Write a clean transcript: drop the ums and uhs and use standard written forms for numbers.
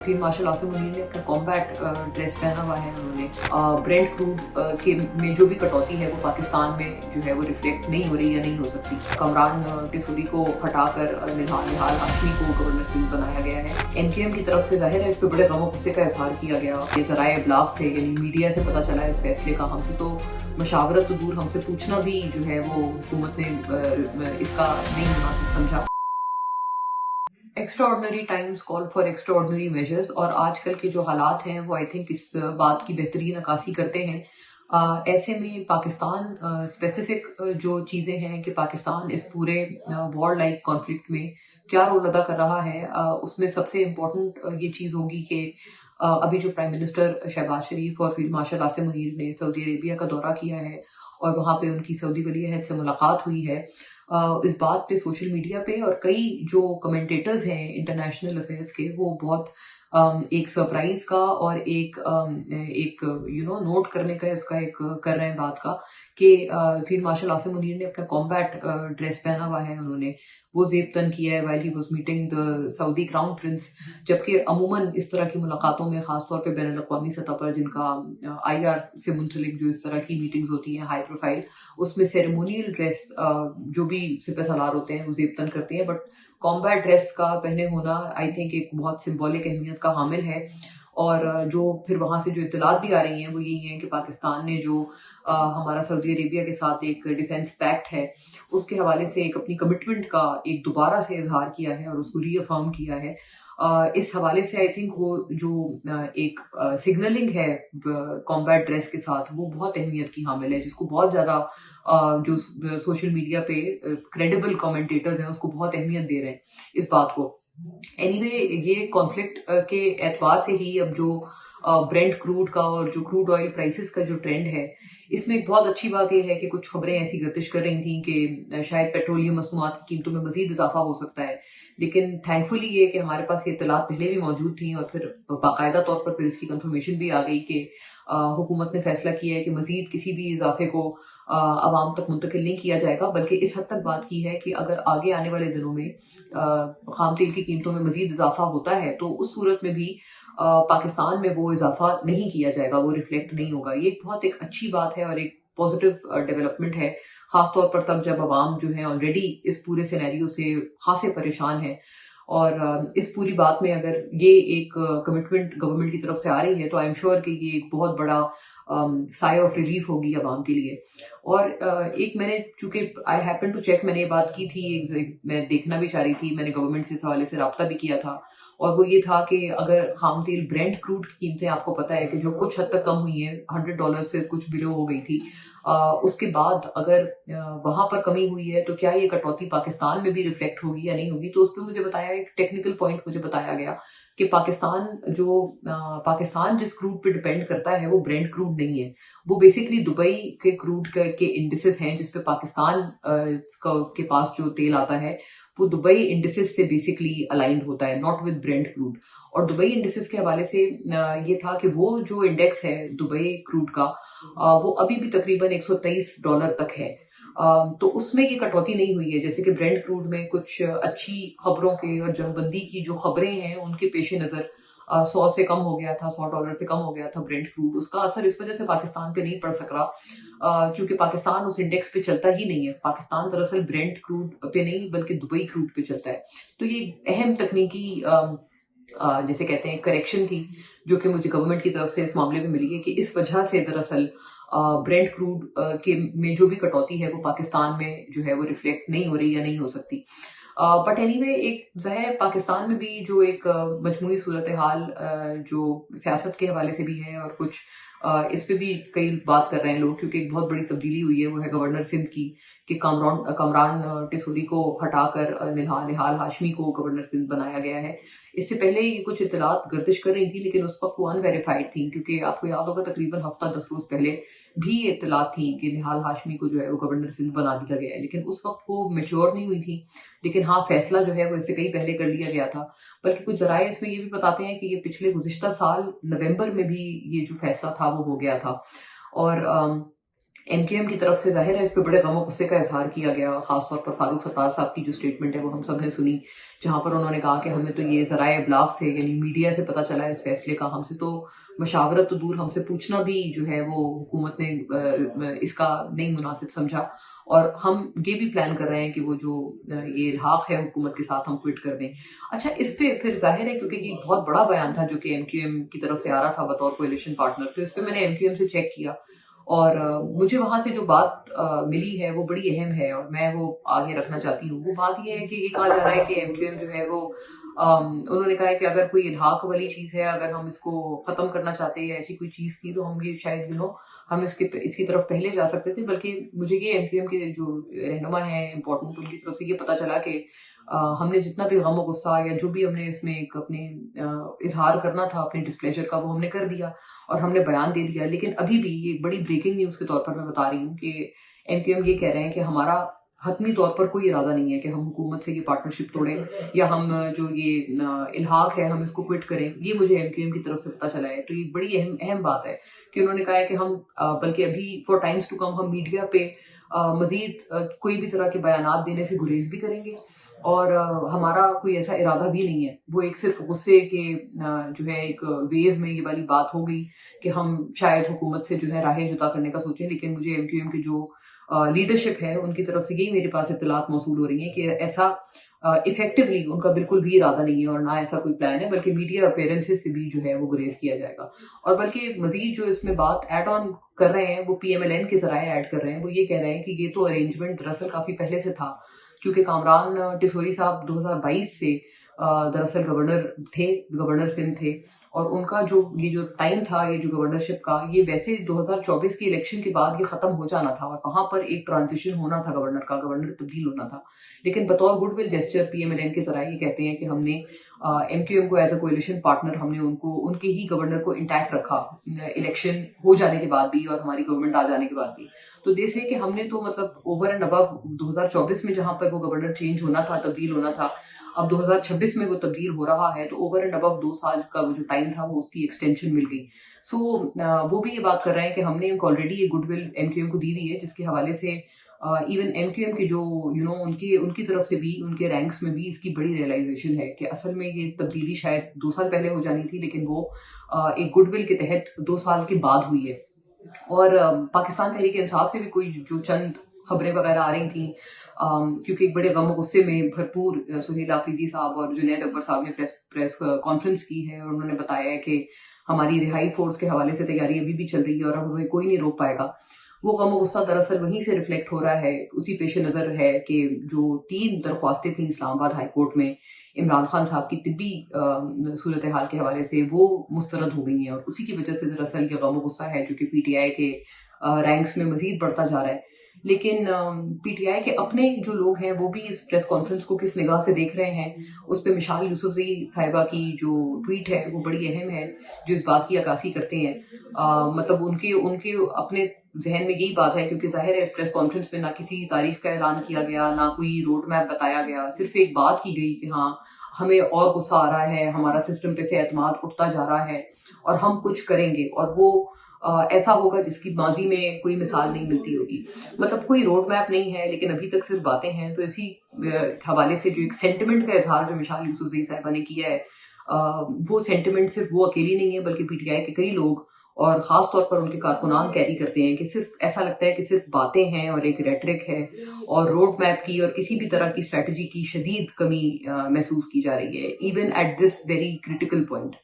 Field marshal Asim Munir ने अपना combat dress पहना हुआ है। उन्होंने ब्रेंट क्रूड के में जो भी कटौती है वो पाकिस्तान में जो है वो रिफ्लेक्ट नहीं हो रही या नहीं हो सकती। कमरान टिसूरी को हटाकर निहाल हाशमी को गवर्नर सिंध बनाया गया है। एमकेएम की तरफ से जाहिर है इस पर बड़े गम और गुस्से का इजहार किया गया। ये ज़राए इब्लाग से यानी मीडिया से पता चला इस फैसले का। हमसे तो मशावरत तो दूर, हमसे पूछना भी जो है वो हुकूमत ने इसका नहीं मुनासिब समझा। Extraordinary times call for extraordinary measures, और आजकल के जो हालात हैं वो आई थिंक इस बात की बेहतरीन अक्कासी करते हैं। ऐसे में पाकिस्तान स्पेसिफिक जो चीज़ें हैं कि पाकिस्तान इस पूरे वॉर लाइक कॉन्फ्लिक्ट में क्या रोल अदा कर रहा है, उसमें सबसे इम्पोर्टेंट ये चीज़ होगी कि अभी जो प्राइम मिनिस्टर शहबाज शरीफ और फील्ड मार्शल आसिम मुनीर ने सऊदी अरेबिया का दौरा किया है और वहाँ पे उनकी सऊदी वली अहद से मुलाकात हुई है, इस बात पे सोशल मीडिया पे और कई जो कमेंटेटर्स हैं इंटरनेशनल अफेयर्स के वो बहुत एक सरप्राइज का और एक नोट करने का इसका एक कर रहे हैं बात का कि फील्ड मार्शल आसिम मुनीर ने अपना कॉम्बैट ड्रेस पहना हुआ है। उन्होंने वो ज़ेब तन किया है while he was meeting the Saudi crown Prince, जबकि अमूमन इस तरह की मुलाकातों में खासतौर पे बैनुल अक़वामी सतह पर जिनका आईआर से मुंसलिक जो इस तरह की मीटिंग्स होती हैं हाई प्रोफाइल, उसमें सेरेमोनियल ड्रेस जो भी सिपह सलार होते हैं वो ज़ेब तन करते हैं, बट कॉम्बैट ड्रेस का पहने होना आई थिंक एक बहुत सिंबॉलिक अहमियत का हामिल है। और जो फिर वहाँ से जो इत्तलात भी आ रही हैं वो यही है कि पाकिस्तान ने जो हमारा सऊदी अरेबिया के साथ एक डिफेंस पैक्ट है उसके हवाले से एक अपनी कमिटमेंट का एक दोबारा से इजहार किया है और उसको रीअफर्म किया है। इस हवाले से आई थिंक वो जो एक सिग्नलिंग है कॉम्बैट ड्रेस के साथ वो बहुत अहमियत की हामिल है, जिसको बहुत ज़्यादा जो सोशल मीडिया पे क्रेडिबल कमेंटेटर्स हैं उसको बहुत अहमियत दे रहे हैं इस बात को। एनीवे ये कॉन्फ्लिक्ट के एतबार से ही अब जो ब्रेंट क्रूड का और जो क्रूड ऑयल प्राइसेस का जो ट्रेंड है, इसमें एक बहुत अच्छी बात यह है कि कुछ खबरें ऐसी गर्दिश कर रही थी कि शायद पेट्रोलियम मसनूआत की कीमतों में मजीद इजाफा हो सकता है, लेकिन थैंकफुली ये कि हमारे पास ये इत्तलात पहले भी मौजूद थी और फिर बाकायदा तौर पर फिर इसकी कंफर्मेशन भी आ गई कि हुकूमत ने फैसला किया है कि मजीद किसी भी इजाफे को आवाम तक मुंतकिल नहीं किया जाएगा, बल्कि इस हद तक बात की है कि अगर आगे आने वाले दिनों में खाम तेल की कीमतों में मजीद इजाफा होता है तो उस सूरत में भी पाकिस्तान में वो इजाफा नहीं किया जाएगा, वो रिफ्लेक्ट नहीं होगा। ये बहुत एक अच्छी बात है और एक पॉजिटिव डेवलपमेंट है, खासतौर पर तब जब आवाम जो है ऑलरेडी इस पूरे सिनेरियो से खासे परेशान है। और इस पूरी बात में अगर ये एक कमिटमेंट गवर्नमेंट की तरफ से आ रही है तो आई एम श्योर कि ये एक बहुत बड़ा साई ऑफ रिलीफ होगी आवाम के लिए। और एक मैंने चूंकि आई हैपन टू चेक, मैंने ये बात की थी, मैं देखना भी चाह रही थी, मैंने गवर्नमेंट से इस हवाले से रब्ता भी किया था, और वो ये था कि अगर खाम तेल ब्रेंट क्रूड की कीमतें आपको पता है कि जो कुछ हद तक कम हुई हैं, $100 से कुछ बिलो हो गई थी, उसके बाद अगर वहां पर कमी हुई है तो क्या ये कटौती पाकिस्तान में भी रिफ्लेक्ट होगी या नहीं होगी। तो उस पर मुझे बताया, एक टेक्निकल पॉइंट मुझे बताया गया कि पाकिस्तान जिस क्रूड पे डिपेंड करता है वो ब्रेंट क्रूड नहीं है, वो बेसिकली दुबई के क्रूड के इंडिसेस हैं जिसपे पाकिस्तान के पास जो तेल आता है वो दुबई इंडिसेस से बेसिकली अलाइंड होता है, नॉट विद ब्रेंट क्रूड। और दुबई इंडिसेस के हवाले से ये था कि वो जो इंडेक्स है दुबई क्रूड का वो अभी भी तकरीबन $123 तक है। तो उसमें ये कटौती नहीं हुई है, जैसे कि ब्रेंट क्रूड में कुछ अच्छी खबरों के और जंगबंदी की जो खबरें हैं उनके पेश नज़र 100 से कम हो गया था, $100 से कम हो गया था ब्रेंट क्रूड। उसका असर इस वजह से पाकिस्तान पे नहीं पड़ सक रहा क्योंकि पाकिस्तान उस इंडेक्स पे चलता ही नहीं है। पाकिस्तान दरअसल ब्रेंट क्रूड पे नहीं बल्कि दुबई क्रूड पे चलता है। तो ये अहम तकनीकी जैसे कहते हैं करेक्शन थी जो कि मुझे गवर्नमेंट की तरफ से इस मामले में मिली है कि इस वजह से दरअसल ब्रेंट क्रूड के में जो भी कटौती है वो पाकिस्तान में जो है वो रिफ्लेक्ट नहीं हो रही या नहीं हो सकती। बट एनीवे एक ज़ाहिर पाकिस्तान में भी जो एक मजमूई सूरत हाल जो सियासत के हवाले से भी है और कुछ इस पे भी कई बात कर रहे हैं लोग, क्योंकि एक बहुत बड़ी तब्दीली हुई है वो है गवर्नर सिंध की कि कमरान टिसूरी को हटाकर निहाल हाशमी को गवर्नर सिंध बनाया गया है। इससे पहले ये कुछ इत्तलात गर्दिश कर रही थी लेकिन उस वक्त वो अनवेरीफाइड थी, क्योंकि आपको याद होगा तकरीबन हफ्ता 10 रोज पहले भी ये इत्तलात थी कि निहाल हाशमी को जो है वो गवर्नर सिंध बना दिया गया है, लेकिन उस वक्त वो मेच्योर नहीं हुई थी। लेकिन हाँ, फैसला जो है वो इससे कहीं पहले कर लिया गया था, बल्कि कुछ जराए इसमें ये भी बताते हैं कि ये पिछले गुज़िश्ता साल नवंबर में भी ये जो फैसला था वो हो गया था। और एमक्यूएम की तरफ से जाहिर है इस पे बड़े गम और गुस्से का इजहार किया गया, खासतौर पर फारूक सत्तार साहब की जो स्टेटमेंट है वो हम सब ने सुनी, जहां पर उन्होंने कहा कि हमें तो ये ज़राए इब्लाग से यानी मीडिया से पता चला इस फैसले का, हमसे तो मशावरत तो दूर, हमसे पूछना भी जो है वो हुकूमत ने इसका नहीं मुनासिब समझा, और हम ये भी प्लान कर रहे हैं कि वो जो ये इल्हाक है हुकूमत के साथ हम क्विट कर दें। अच्छा, इस पे फिर जाहिर है क्योंकि ये बहुत बड़ा बयान था जो कि एमक्यूएम की तरफ से आ रहा था बतौर कोalition पार्टनर, तो इस पे मैंने एमक्यूएम से चेक किया और मुझे वहां से जो बात मिली है वो बड़ी अहम है और मैं वो आगे रखना चाहती हूँ। वो बात ये है कि ये कहा जा रहा है कि एमक्यूएम जो है वो उन्होंने कहा है कि अगर कोई इल्हाक वाली चीज है, अगर हम इसको खत्म करना चाहते हैं, ऐसी कोई चीज थी तो हम ये शायद हम इसकी तरफ पहले जा सकते थे, बल्कि मुझे ये एमक्यूएम के जो रहनुमा है इम्पोर्टेंट, उनकी तरफ से ये पता चला कि हमने जितना भी गम और गुस्सा या जो भी हमने इसमें एक अपने इजहार करना था अपने डिस्प्लेजर का, वो हमने कर दिया और हमने बयान दे दिया। लेकिन अभी भी ये एक बड़ी ब्रेकिंग न्यूज के तौर पर मैं बता रही हूँ कि एमक्यूएम ये कह रहे हैं कि हमारा हतमी तौर पर कोई इरादा नहीं है कि हम हुकूमत से ये पार्टनरशिप तोड़ें या हम जो ये इल्हाक है हम इसको क्विट करें। ये मुझे एमक्यूएम की तरफ से पता चला है, तो ये बड़ी अहम अहम बात है कि उन्होंने कहा है कि हम बल्कि अभी फॉर टाइम्स टू कम हम मीडिया पे मजीद कोई भी तरह के बयानात देने से गुरेज भी करेंगे और हमारा कोई ऐसा इरादा भी नहीं है। वो एक सिर्फ गुस्से के जो है एक वेव में ये वाली बात हो गई कि हम शायद हुकूमत से जो है राहें जुदा करने का सोचें, लेकिन मुझे एमक्यूएम की जो लीडरशिप है उनकी तरफ से यही मेरे पास इत्तलात मौसूल हो रही है कि ऐसा इफेक्टिवली उनका बिल्कुल भी इरादा नहीं है और ना ऐसा कोई प्लान है, बल्कि मीडिया अपीयरेंसेस से भी जो है वो गुरेज किया जाएगा। और बल्कि मजीद जो इसमें बात एड ऑन कर रहे हैं वो पीएमएलएन के जराए ऐड कर रहे हैं, वो ये कह रहे हैं कि ये तो अरेंजमेंट दरअसल काफी पहले से था, क्योंकि कामरान टिसोरी साहब 2022 से दरअसल गवर्नर सिंध थे और उनका जो ये जो टाइम था ये जो गवर्नरशिप का, ये वैसे 2024 के इलेक्शन के बाद ये खत्म हो जाना था और वहां पर एक ट्रांजिशन होना था, गवर्नर तब्दील होना था। लेकिन बतौर गुडविल जेस्चर पीएमएलएन के जराए ये कहते हैं कि हमने एमक्यूएम को एज अ कोएलिशन पार्टनर हमने उनको उनके ही गवर्नर को इंटैक्ट रखा इलेक्शन हो जाने के बाद भी और हमारी गवर्नमेंट आ जाने के बाद भी। तो जैसे कि हमने तो मतलब ओवर एंड अबव 2024 में जहां पर वो गवर्नर चेंज होना था, तब्दील होना था, अब 2026 में वो तब्दील हो रहा है, तो ओवर एंड अबव 2 साल का वो जो टाइम था वो उसकी एक्सटेंशन मिल गई। सो वो भी ये बात कर रहे हैं कि हमने ऑलरेडी ये गुडविल एमक्यूएम को दी है, जिसके हवाले से इवन एमक्यूएम के जो उनकी तरफ से भी उनके रैंक्स में भी इसकी बड़ी रियलाइजेशन है कि असल में ये तब्दीली शायद 2 साल पहले हो जानी थी, लेकिन वो एक गुडविल के तहत 2 साल के बाद हुई है। और पाकिस्तान तहरीक इंसाफ से भी कोई जो चंद खबरें वगैरह आ रही थी, क्योंकि एक बड़े गम गुस्से में भरपूर सुहेल आफरीदी साहब और जुनैद अकबर साहब ने प्रेस कॉन्फ्रेंस की है और उन्होंने बताया है कि हमारी रिहाई फोर्स के हवाले से तैयारी अभी भी चल रही है और अब हमें कोई नहीं रोक पाएगा। वो गम गुस्सा दरअसल वहीं से रिफ्लेक्ट हो रहा है, उसी पेश नज़र है कि जो 3 दरख्वास्तें थी इस्लामाबाद हाई कोर्ट में इमरान खान साहब की तिब्बी सूरत हाल के हवाले से, वो मुस्तरद हो गई हैं और उसी की वजह से दरअसल ये गम गुस्सा है जो कि पीटीआई के रैंक्स में मजीद बढ़ता जा रहा है। लेकिन पीटीआई के अपने जो लोग हैं वो भी इस प्रेस कॉन्फ्रेंस को किस निगाह से देख रहे हैं, उस पर मिशाल यूसुफजई साहिबा की जो ट्वीट है वो बड़ी अहम है, जो इस बात की अक्कासी करते हैं। मतलब उनके अपने जहन में यही बात है, क्योंकि जाहिर है इस प्रेस कॉन्फ्रेंस में ना किसी तारीख का ऐलान किया गया, ना कोई रोड मैप बताया गया, सिर्फ एक बात की गई कि हाँ हमें और गुस्सा आ रहा है, हमारा सिस्टम पे से एतमाद उठता जा रहा है और हम कुछ करेंगे और वो ऐसा होगा जिसकी माजी में कोई मिसाल नहीं मिलती होगी। मतलब कोई रोड मैप नहीं है, लेकिन अभी तक सिर्फ बातें हैं। तो इसी हवाले से जो एक सेंटिमेंट का इजहार जो मिशाल यूसुफजई साहिबा ने किया है, वो सेंटिमेंट सिर्फ वो अकेली नहीं है, बल्कि पीटीआई के कई लोग और खास तौर पर उनके कारकुनान कैरी करते हैं कि सिर्फ ऐसा लगता है कि सिर्फ बातें हैं और एक रेटरिक है और रोड मैप की और किसी भी तरह की स्ट्रेटजी की शदीद कमी महसूस की जा रही है, even at this very critical point.